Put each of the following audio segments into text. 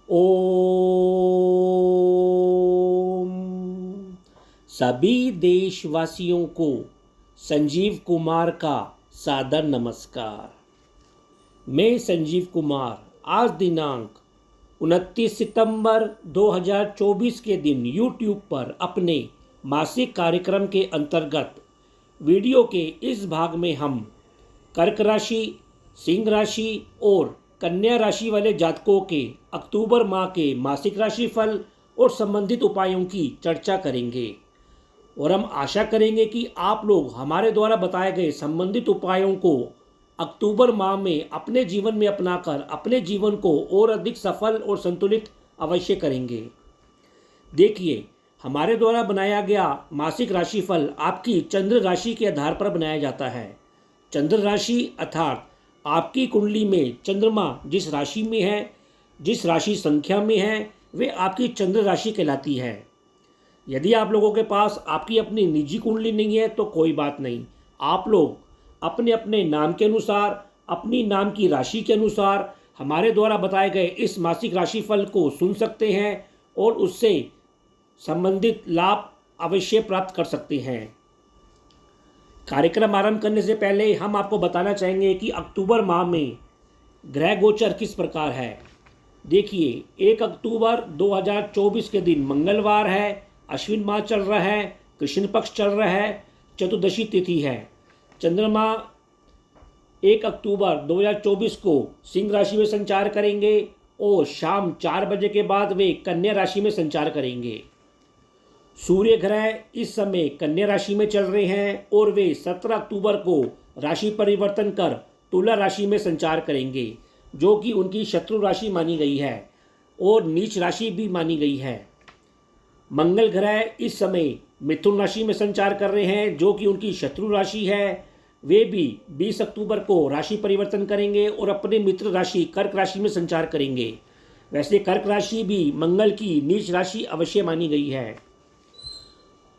ओम। सभी देशवासियों को संजीव कुमार का सादर नमस्कार। मैं संजीव कुमार आज दिनांक 29 सितंबर 2024 के दिन YouTube पर अपने मासिक कार्यक्रम के अंतर्गत वीडियो के इस भाग में हम कर्क राशि, सिंह राशि और कन्या राशि वाले जातकों के अक्टूबर माह के मासिक राशिफल और संबंधित उपायों की चर्चा करेंगे और हम आशा करेंगे कि आप लोग हमारे द्वारा बताए गए संबंधित उपायों को अक्टूबर माह में अपने जीवन में अपनाकर अपने जीवन को और अधिक सफल और संतुलित अवश्य करेंगे। देखिए, हमारे द्वारा बनाया गया मासिक राशिफल आपकी चंद्र राशि के आधार पर बनाया जाता है। चंद्र राशि अर्थात आपकी कुंडली में चंद्रमा जिस राशि में है, जिस राशि संख्या में है, वे आपकी चंद्र राशि कहलाती है। यदि आप लोगों के पास आपकी अपनी निजी कुंडली नहीं है तो कोई बात नहीं, आप लोग अपने अपने नाम के अनुसार, अपनी नाम की राशि के अनुसार हमारे द्वारा बताए गए इस मासिक राशिफल को सुन सकते हैं और उससे संबंधित लाभ अवश्य प्राप्त कर सकते हैं। कार्यक्रम आरंभ करने से पहले हम आपको बताना चाहेंगे कि अक्टूबर माह में ग्रह गोचर किस प्रकार है। देखिए, 1 अक्टूबर 2024 के दिन मंगलवार है, अश्विन माह चल रहा है, कृष्ण पक्ष चल रहा है, चतुर्दशी तिथि है। चंद्रमा 1 अक्टूबर 2024 को सिंह राशि में संचार करेंगे और शाम 4 बजे के बाद वे कन्या राशि में संचार करेंगे। सूर्य ग्रह इस समय कन्या राशि में चल रहे हैं और वे 17 अक्टूबर को राशि परिवर्तन कर तुला राशि में संचार करेंगे, जो कि उनकी शत्रु राशि मानी गई है और नीच राशि भी मानी गई है। मंगल ग्रह इस समय मिथुन राशि में संचार कर रहे हैं, जो कि उनकी शत्रु राशि है। वे भी 20 अक्टूबर को राशि परिवर्तन करेंगे और अपने मित्र राशि कर्क राशि में संचार करेंगे। वैसे कर्क राशि भी मंगल की नीच राशि अवश्य मानी गई है।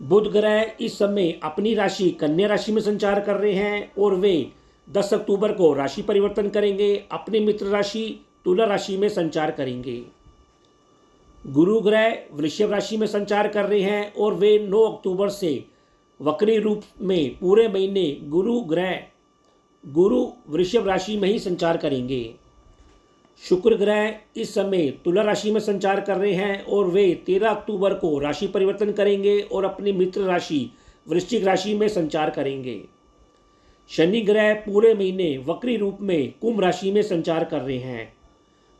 बुध ग्रह इस समय अपनी राशि कन्या राशि में संचार कर रहे हैं और वे 10 अक्टूबर को राशि परिवर्तन करेंगे, अपने मित्र राशि तुला राशि में संचार करेंगे। गुरु ग्रह वृषभ राशि में संचार कर रहे हैं और वे 9 अक्टूबर से वक्री रूप में पूरे महीने गुरु वृषभ राशि में ही संचार करेंगे। शुक्र ग्रह इस समय तुला राशि में संचार कर रहे हैं और वे 13 अक्टूबर को राशि परिवर्तन करेंगे और अपनी मित्र राशि वृश्चिक राशि में संचार करेंगे। शनि ग्रह पूरे महीने वक्री रूप में कुंभ राशि में संचार कर रहे हैं।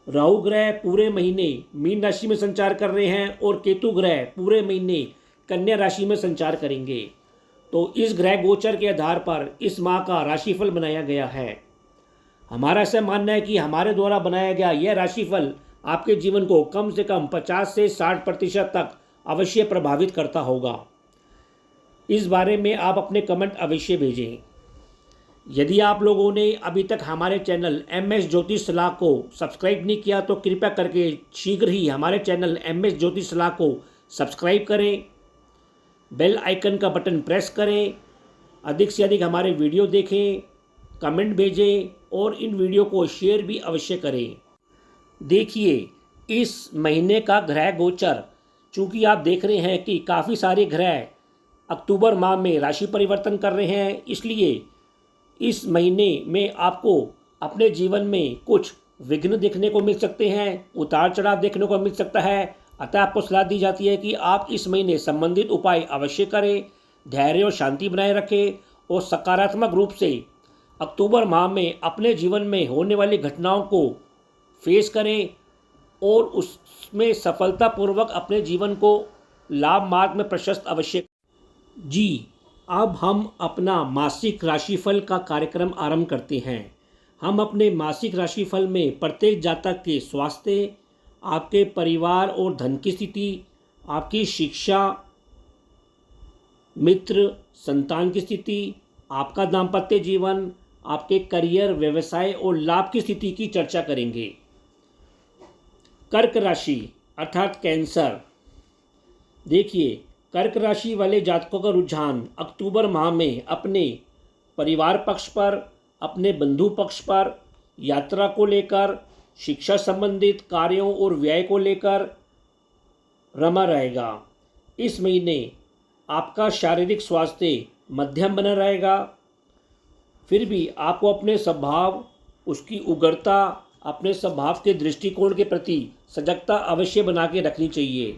राहु ग्रह पूरे महीने मीन राशि में संचार कर रहे हैं और केतु ग्रह पूरे महीने कन्या राशि में संचार करेंगे। तो इस ग्रह गोचर के आधार पर इस माह का राशिफल बनाया गया है। हमारा ऐसा मानना है कि हमारे द्वारा बनाया गया यह राशिफल आपके जीवन को कम से कम 50 से 60% तक अवश्य प्रभावित करता होगा। इस बारे में आप अपने कमेंट अवश्य भेजें। यदि आप लोगों ने अभी तक हमारे चैनल MS ज्योतिष सलाह को सब्सक्राइब नहीं किया तो कृपया करके शीघ्र ही हमारे चैनल MS ज्योतिष सलाह को सब्सक्राइब करें, बेल आइकन का बटन प्रेस करें, अधिक से अधिक हमारे वीडियो देखें, कमेंट भेजें और इन वीडियो को शेयर भी अवश्य करें। देखिए, इस महीने का ग्रह गोचर, चूँकि आप देख रहे हैं कि काफ़ी सारे ग्रह अक्टूबर माह में राशि परिवर्तन कर रहे हैं, इसलिए इस महीने में आपको अपने जीवन में कुछ विघ्न देखने को मिल सकते हैं, उतार चढ़ाव देखने को मिल सकता है। अतः आपको सलाह दी जाती है कि आप इस महीने संबंधित उपाय अवश्य करें, धैर्य और शांति बनाए रखें और सकारात्मक रूप से अक्टूबर माह में अपने जीवन में होने वाली घटनाओं को फेस करें और उसमें सफलतापूर्वक अपने जीवन को लाभ मार्ग में प्रशस्त अवश्य। जी, अब हम अपना मासिक राशिफल का कार्यक्रम आरंभ करते हैं। हम अपने मासिक राशिफल में प्रत्येक जातक के स्वास्थ्य, आपके परिवार और धन की स्थिति, आपकी शिक्षा, मित्र, संतान की स्थिति, आपका दाम्पत्य जीवन, आपके करियर, व्यवसाय और लाभ की स्थिति की चर्चा करेंगे। कर्क राशि अर्थात कैंसर। देखिए, कर्क राशि वाले जातकों का रुझान अक्टूबर माह में अपने परिवार पक्ष पर, अपने बंधु पक्ष पर, यात्रा को लेकर शिक्षा संबंधित कार्यों और व्यय को लेकर रमा रहेगा। इस महीने आपका शारीरिक स्वास्थ्य मध्यम बना रहेगा। फिर भी आपको अपने स्वभाव, उसकी उग्रता, अपने स्वभाव के दृष्टिकोण के प्रति सजगता अवश्य बना के रखनी चाहिए।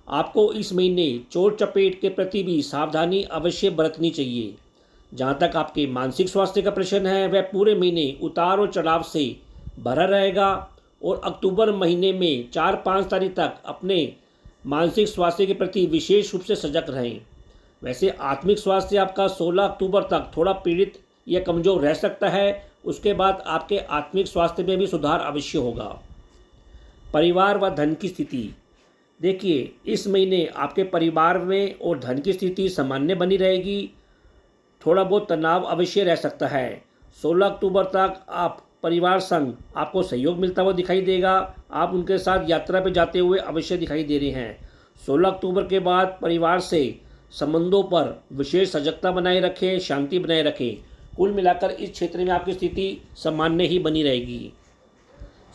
आपको इस महीने चोट चपेट के प्रति भी सावधानी अवश्य बरतनी चाहिए। जहाँ तक आपके मानसिक स्वास्थ्य का प्रश्न है, वह पूरे महीने उतार और चढ़ाव से भरा रहेगा और अक्टूबर महीने में 4-5 तारीख तक अपने मानसिक स्वास्थ्य के प्रति विशेष रूप से सजग रहें। वैसे आत्मिक स्वास्थ्य आपका 16 अक्टूबर तक थोड़ा पीड़ित या कमज़ोर रह सकता है। उसके बाद आपके आत्मिक स्वास्थ्य में भी सुधार अवश्य होगा। परिवार व धन की स्थिति, देखिए इस महीने आपके परिवार में और धन की स्थिति सामान्य बनी रहेगी। थोड़ा बहुत तनाव अवश्य रह सकता है। 16 अक्टूबर तक आप परिवार संग आपको सहयोग मिलता हुआ दिखाई देगा। आप उनके साथ यात्रा पर जाते हुए अवश्य दिखाई दे रहे हैं। 16 अक्टूबर के बाद परिवार से संबंधों पर विशेष सजगता बनाए रखें, शांति बनाए रखें। कुल मिलाकर इस क्षेत्र में आपकी स्थिति सामान्य ही बनी रहेगी।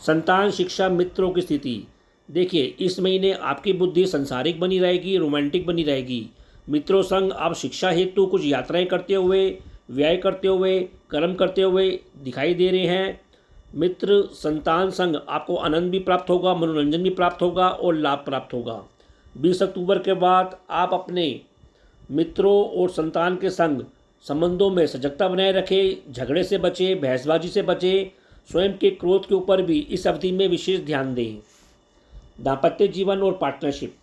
संतान, शिक्षा, मित्रों की स्थिति, देखिए इस महीने आपकी बुद्धि संसारिक बनी रहेगी, रोमांटिक बनी रहेगी। मित्रों संग आप शिक्षा हेतु कुछ यात्राएं करते हुए, व्यय करते हुए, कर्म करते हुए दिखाई दे रहे हैं। मित्र संतान संग आपको आनंद भी प्राप्त होगा, मनोरंजन भी प्राप्त होगा और लाभ प्राप्त होगा। 20 अक्टूबर के बाद आप अपने मित्रों और संतान के संग संबंधों में सजगता बनाए रखें, झगड़े से बचें, बहसबाजी से बचें, स्वयं के क्रोध के ऊपर भी इस अवधि में विशेष ध्यान दें। दाम्पत्य जीवन और पार्टनरशिप,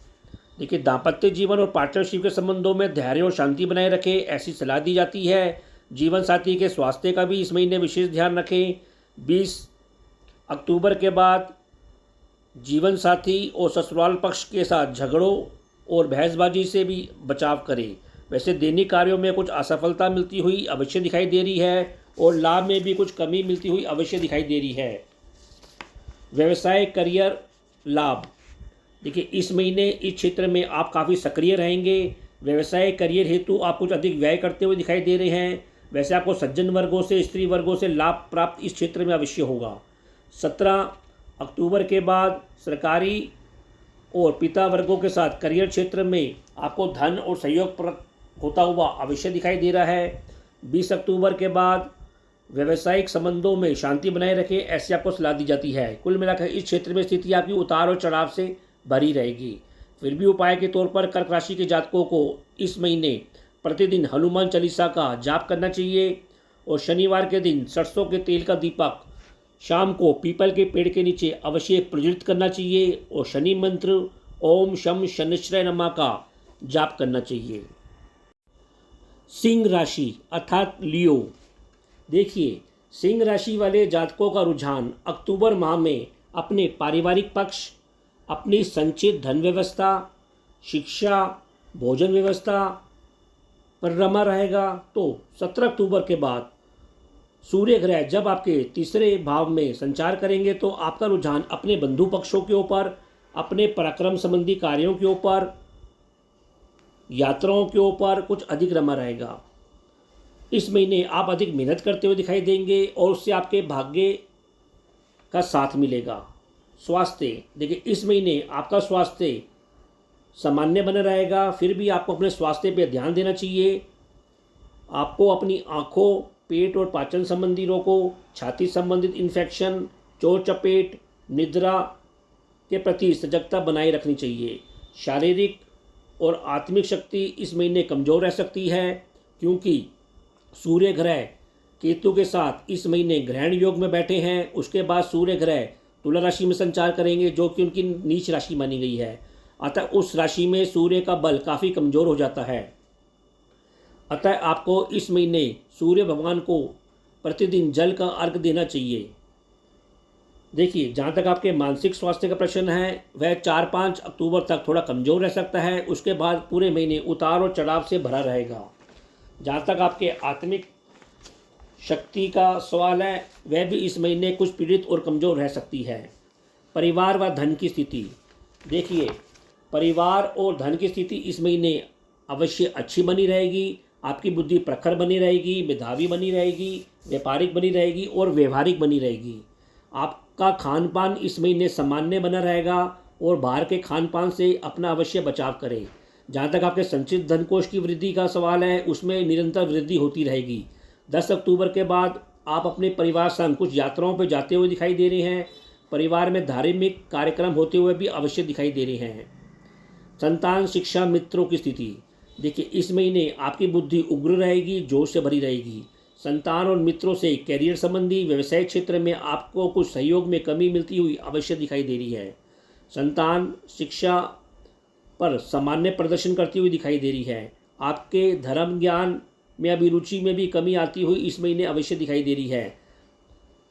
देखिए दाम्पत्य जीवन और पार्टनरशिप के संबंधों में धैर्य और शांति बनाए रखें, ऐसी सलाह दी जाती है। जीवन साथी के स्वास्थ्य का भी इस महीने विशेष ध्यान रखें। 20 अक्टूबर के बाद जीवन साथी और ससुराल पक्ष के साथ झगड़ों और बहसबाजी से भी बचाव करें। वैसे दैनिक कार्यों में कुछ असफलता मिलती हुई अवश्य दिखाई दे रही है और लाभ में भी कुछ कमी मिलती हुई अवश्य दिखाई दे रही है। व्यवसाय, करियर, लाभ, देखिए इस महीने इस क्षेत्र में आप काफ़ी सक्रिय रहेंगे। व्यवसाय करियर हेतु आप कुछ अधिक व्यय करते हुए दिखाई दे रहे हैं। वैसे आपको सज्जन वर्गों से, स्त्री वर्गों से लाभ प्राप्त इस क्षेत्र में अवश्य होगा। 17 अक्टूबर के बाद सरकारी और पिता वर्गों के साथ करियर क्षेत्र में आपको धन और सहयोग होता हुआ अवश्य दिखाई दे रहा है। 20 अक्टूबर के बाद व्यावसायिक संबंधों में शांति बनाए रखें, ऐसी आपको सलाह दी जाती है। कुल मिलाकर इस क्षेत्र में स्थिति आपकी उतार और चढ़ाव से भरी रहेगी। फिर भी उपाय के तौर पर कर्क राशि के जातकों को इस महीने प्रतिदिन हनुमान चालीसा का जाप करना चाहिए और शनिवार के दिन सरसों के तेल का दीपक शाम को पीपल के पेड़ के नीचे अवश्य प्रज्वलित करना चाहिए और शनि मंत्र ओम शम शनिश्चराय नमः का जाप करना चाहिए। सिंह राशि अर्थात लियो, देखिए सिंह राशि वाले जातकों का रुझान अक्टूबर माह में अपने पारिवारिक पक्ष, अपनी संचित धन व्यवस्था, शिक्षा, भोजन व्यवस्था पर रमा रहेगा। तो 17 अक्टूबर के बाद सूर्य ग्रह जब आपके तीसरे भाव में संचार करेंगे तो आपका रुझान अपने बंधु पक्षों के ऊपर, अपने पराक्रम संबंधी कार्यों के ऊपर, यात्राओं के ऊपर कुछ अधिक रमा रहेगा। इस महीने आप अधिक मेहनत करते हुए दिखाई देंगे और उससे आपके भाग्य का साथ मिलेगा। स्वास्थ्य, देखिए इस महीने आपका स्वास्थ्य सामान्य बना रहेगा। फिर भी आपको अपने स्वास्थ्य पर ध्यान देना चाहिए। आपको अपनी आँखों, पेट और पाचन संबंधी रोगों, छाती संबंधित इन्फेक्शन, चोट चपेट, निद्रा के प्रति सजगता बनाए रखनी चाहिए। शारीरिक और आत्मिक शक्ति इस महीने कमज़ोर रह सकती है क्योंकि सूर्य ग्रह केतु के साथ इस महीने ग्रहण योग में बैठे हैं। उसके बाद सूर्य ग्रह तुला राशि में संचार करेंगे जो कि उनकी नीच राशि मानी गई है। अतः उस राशि में सूर्य का बल काफ़ी कमज़ोर हो जाता है। अतः आपको इस महीने सूर्य भगवान को प्रतिदिन जल का अर्घ देना चाहिए। देखिए जहाँ तक आपके मानसिक स्वास्थ्य का प्रश्न है वह 4-5 अक्टूबर तक थोड़ा कमज़ोर रह सकता है। उसके बाद पूरे महीने उतार और चढ़ाव से भरा रहेगा। जहाँ तक आपके आत्मिक शक्ति का सवाल है वह भी इस महीने कुछ पीड़ित और कमज़ोर रह सकती है। परिवार व धन की स्थिति, देखिए परिवार और धन की स्थिति इस महीने अवश्य अच्छी बनी रहेगी। आपकी बुद्धि प्रखर बनी रहेगी, मेधावी बनी रहेगी, व्यापारिक बनी रहेगी और व्यवहारिक बनी रहेगी। आप आपका खान पान इस महीने सामान्य बना रहेगा और बाहर के खान पान से अपना अवश्य बचाव करें। जहाँ तक आपके संचित धन कोष की वृद्धि का सवाल है, उसमें निरंतर वृद्धि होती रहेगी। 10 अक्टूबर के बाद आप अपने परिवार संग कुछ यात्राओं पर जाते हुए दिखाई दे रहे हैं। परिवार में धार्मिक कार्यक्रम होते हुए भी अवश्य दिखाई दे रहे हैं। संतान, शिक्षा, मित्रों की स्थिति। देखिए, इस महीने आपकी बुद्धि उग्र रहेगी, जोश से भरी रहेगी। संतान और मित्रों से कैरियर संबंधी व्यवसाय क्षेत्र में आपको कुछ सहयोग में कमी मिलती हुई अवश्य दिखाई दे रही है। संतान शिक्षा पर सामान्य प्रदर्शन करती हुई दिखाई दे रही है। आपके धर्म ज्ञान में अभिरुचि में भी कमी आती हुई इस महीने अवश्य दिखाई दे रही है।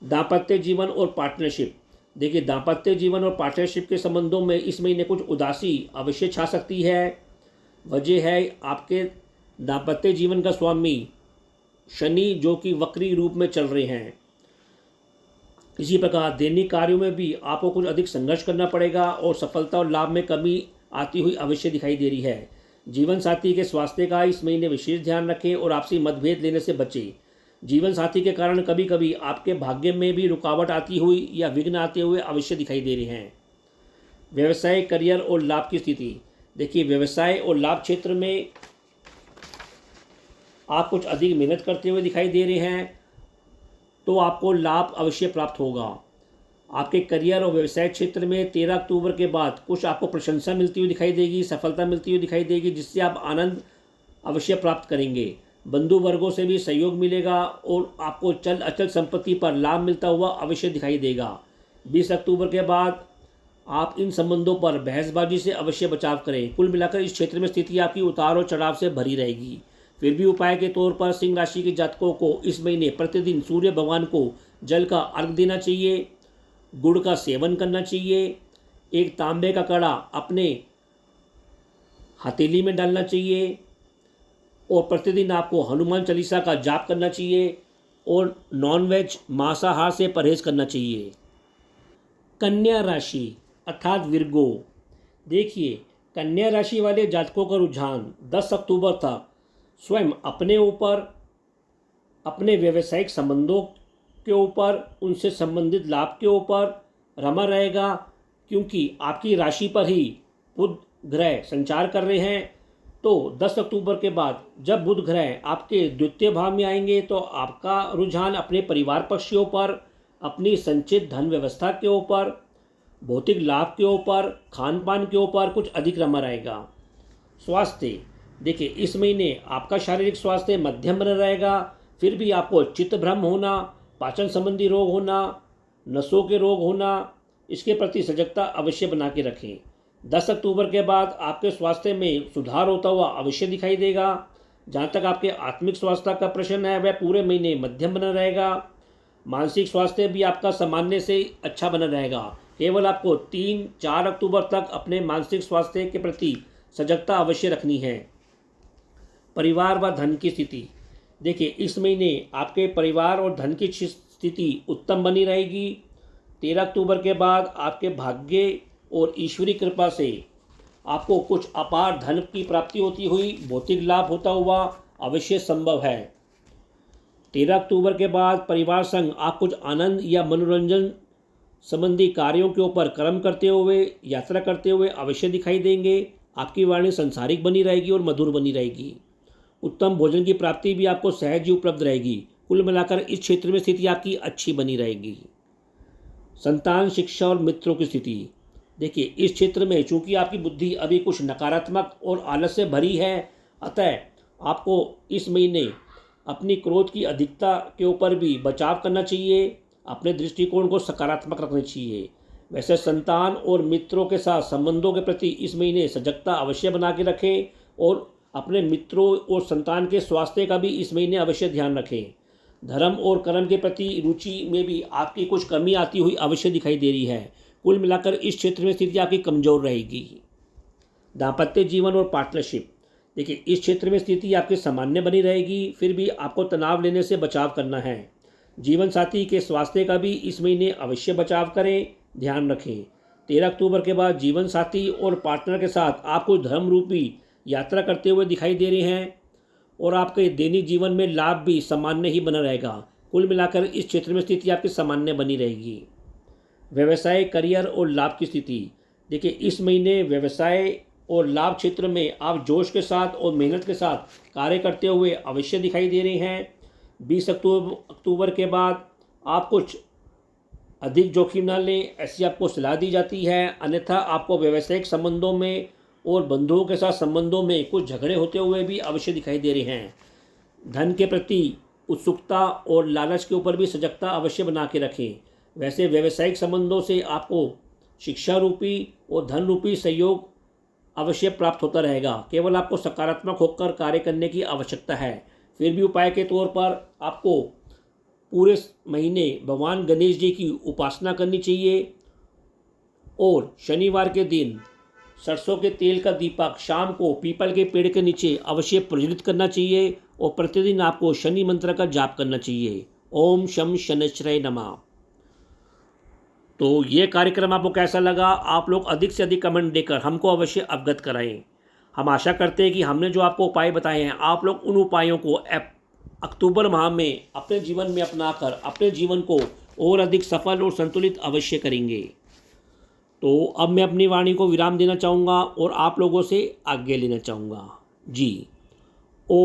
दाम्पत्य जीवन और पार्टनरशिप। देखिए, दाम्पत्य जीवन और पार्टनरशिप के संबंधों में इस महीने कुछ उदासी अवश्य छा सकती है। वजह है आपके दाम्पत्य जीवन का स्वामी शनि, जो कि वक्री रूप में चल रहे हैं। इसी प्रकार दैनिक कार्यों में भी आपको कुछ अधिक संघर्ष करना पड़ेगा और सफलता और लाभ में कमी आती हुई अवश्य दिखाई दे रही है। जीवन साथी के स्वास्थ्य का इस महीने विशेष ध्यान रखें और आपसी मतभेद लेने से बचें। जीवन साथी के कारण कभी कभी आपके भाग्य में भी रुकावट आती हुई या विघ्न आते हुए अवश्य दिखाई दे रहे हैं। व्यवसाय, करियर और लाभ की स्थिति। देखिए, व्यवसाय और लाभ क्षेत्र में आप कुछ अधिक मेहनत करते हुए दिखाई दे रहे हैं, तो आपको लाभ अवश्य प्राप्त होगा। आपके करियर और व्यवसाय क्षेत्र में 13 अक्टूबर के बाद कुछ आपको प्रशंसा मिलती हुई दिखाई देगी, सफलता मिलती हुई दिखाई देगी, जिससे आप आनंद अवश्य प्राप्त करेंगे। बंधु वर्गों से भी सहयोग मिलेगा और आपको चल अचल संपत्ति पर लाभ मिलता हुआ अवश्य दिखाई देगा। 20 अक्टूबर के बाद आप इन संबंधों पर बहसबाजी से अवश्य बचाव करें। कुल मिलाकर इस क्षेत्र में स्थिति आपकी उतार और चढ़ाव से भरी रहेगी। फिर भी उपाय के तौर पर सिंह राशि के जातकों को इस महीने प्रतिदिन सूर्य भगवान को जल का अर्घ देना चाहिए, गुड़ का सेवन करना चाहिए, एक तांबे का कड़ा अपने हथेली में डालना चाहिए और प्रतिदिन आपको हनुमान चालीसा का जाप करना चाहिए और नॉनवेज मांसाहार से परहेज करना चाहिए। कन्या राशि अर्थात विर्गो। देखिए, कन्या राशि वाले जातकों का रुझान 10 अक्टूबर तक स्वयं अपने ऊपर, अपने व्यावसायिक संबंधों के ऊपर, उनसे संबंधित लाभ के ऊपर रमा रहेगा, क्योंकि आपकी राशि पर ही बुध ग्रह संचार कर रहे हैं। तो 10 अक्टूबर के बाद जब बुध ग्रह आपके द्वितीय भाव में आएंगे, तो आपका रुझान अपने परिवार पक्षियों पर, अपनी संचित धन व्यवस्था के ऊपर, भौतिक लाभ के ऊपर, खान पान के ऊपर कुछ अधिक रमा रहेगा। स्वास्थ्य। देखिए, इस महीने आपका शारीरिक स्वास्थ्य मध्यम बना रहेगा, फिर भी आपको चित्त भ्रम होना, पाचन संबंधी रोग होना, नसों के रोग होना, इसके प्रति सजगता अवश्य बना के रखें। 10 अक्टूबर के बाद आपके स्वास्थ्य में सुधार होता हुआ अवश्य दिखाई देगा। जहाँ तक आपके आत्मिक स्वास्थ्य का प्रश्न है, वह पूरे महीने मध्यम बना रहेगा। मानसिक स्वास्थ्य भी आपका सामान्य से अच्छा बना रहेगा। केवल आपको 3-4 अक्टूबर तक अपने मानसिक स्वास्थ्य के प्रति सजगता अवश्य रखनी है। परिवार व धन की स्थिति। देखिए, इस महीने आपके परिवार और धन की स्थिति उत्तम बनी रहेगी। 13 अक्टूबर के बाद आपके भाग्य और ईश्वरी कृपा से आपको कुछ अपार धन की प्राप्ति होती हुई, भौतिक लाभ होता हुआ अवश्य संभव है। 13 अक्टूबर के बाद परिवार संग आप कुछ आनंद या मनोरंजन संबंधी कार्यों के ऊपर कर्म करते हुए, यात्रा करते हुए अवश्य दिखाई देंगे। आपकी वाणी संसारिक बनी रहेगी और मधुर बनी रहेगी। उत्तम भोजन की प्राप्ति भी आपको सहज ही उपलब्ध रहेगी। कुल मिलाकर इस क्षेत्र में स्थिति आपकी अच्छी बनी रहेगी। संतान, शिक्षा और मित्रों की स्थिति। देखिए, इस क्षेत्र में चूंकि आपकी बुद्धि अभी कुछ नकारात्मक और आलस से भरी है, अतः आपको इस महीने अपनी क्रोध की अधिकता के ऊपर भी बचाव करना चाहिए। अपने दृष्टिकोण को सकारात्मक रखना चाहिए। वैसे संतान और मित्रों के साथ संबंधों के प्रति इस महीने सजगता अवश्य बना के रखें और अपने मित्रों और संतान के स्वास्थ्य का भी इस महीने अवश्य ध्यान रखें। धर्म और कर्म के प्रति रुचि में भी आपकी कुछ कमी आती हुई अवश्य दिखाई दे रही है। कुल मिलाकर इस क्षेत्र में स्थिति आपकी कमजोर रहेगी। दाम्पत्य जीवन और पार्टनरशिप। देखिए, इस क्षेत्र में स्थिति आपकी सामान्य बनी रहेगी, फिर भी आपको तनाव लेने से बचाव करना है। जीवन साथी के स्वास्थ्य का भी इस महीने अवश्य बचाव करें, ध्यान रखें। 13 अक्टूबर के बाद जीवन साथी और पार्टनर के साथ आप कुछ धर्म रूपी यात्रा करते हुए दिखाई दे रहे हैं और आपके दैनिक जीवन में लाभ भी सामान्य ही बना रहेगा। कुल मिलाकर इस क्षेत्र में स्थिति आपकी सामान्य बनी रहेगी। व्यवसाय, करियर और लाभ की स्थिति। देखिए, इस महीने व्यवसाय और लाभ क्षेत्र में आप जोश के साथ और मेहनत के साथ कार्य करते हुए अवश्य दिखाई दे रहे हैं। 20 अक्टूबर के बाद आप कुछ अधिक जोखिम न लें, ऐसी आपको सलाह दी जाती है। अन्यथा आपको व्यावसायिक संबंधों में और बंधुओं के साथ संबंधों में कुछ झगड़े होते हुए भी अवश्य दिखाई दे रहे हैं। धन के प्रति उत्सुकता और लालच के ऊपर भी सजगता अवश्य बना के रखें। वैसे व्यावसायिक संबंधों से आपको शिक्षा रूपी और धन रूपी सहयोग अवश्य प्राप्त होता रहेगा। केवल आपको सकारात्मक होकर कार्य करने की आवश्यकता है। फिर भी उपाय के तौर पर आपको पूरे महीने भगवान गणेश जी की उपासना करनी चाहिए और शनिवार के दिन सरसों के तेल का दीपक शाम को पीपल के पेड़ के नीचे अवश्य प्रज्वलित करना चाहिए और प्रतिदिन आपको शनि मंत्र का जाप करना चाहिए। ओम शम शनिश्चराय नमः। तो ये कार्यक्रम आपको कैसा लगा? आप लोग अधिक से अधिक कमेंट देकर हमको अवश्य अवगत कराएं। हम आशा करते हैं कि हमने जो आपको उपाय बताए हैं, आप लोग उन उपायों को अक्टूबर माह में अपने जीवन में अपनाकर अपने जीवन को और अधिक सफल और संतुलित अवश्य करेंगे। तो अब मैं अपनी वाणी को विराम देना चाहूँगा और आप लोगों से आज्ञा लेना चाहूँगा। जी, ओ